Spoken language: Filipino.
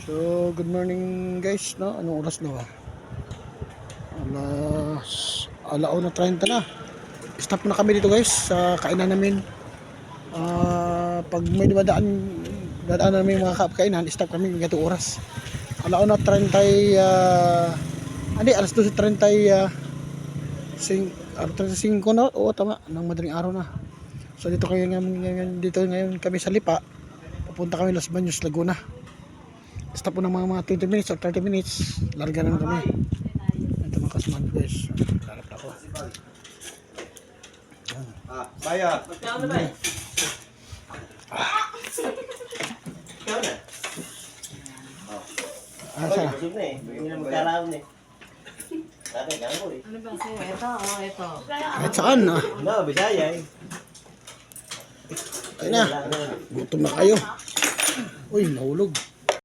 So, good morning guys, no? Anong oras na ba? Alauna 30 na. Stop na kami dito guys sa kainan namin. Pag may dadaan namin mga kainan, stop kami ganito oras. Alauna 30, alas 12:30, 35 na. Oo, tama, ng madaling araw na. So dito ngayon kami sa Lipa. Pupunta kami Los Baños, Laguna. Stop po ng mga 20 minutes or 30 minutes. Larga na kami. Ito mga kasman guys. Larap na ako. Bayad. Magkano ba? Ikaw na. Asa? Busog na eh. Hindi na magkaraon eh. Sabi, gano'n ko eh. Ano ba sa'yo? Ito, ito. Kahit saan ah. No, Bisaya eh. Ayun na. Gutom na kayo. Uy, nahulog.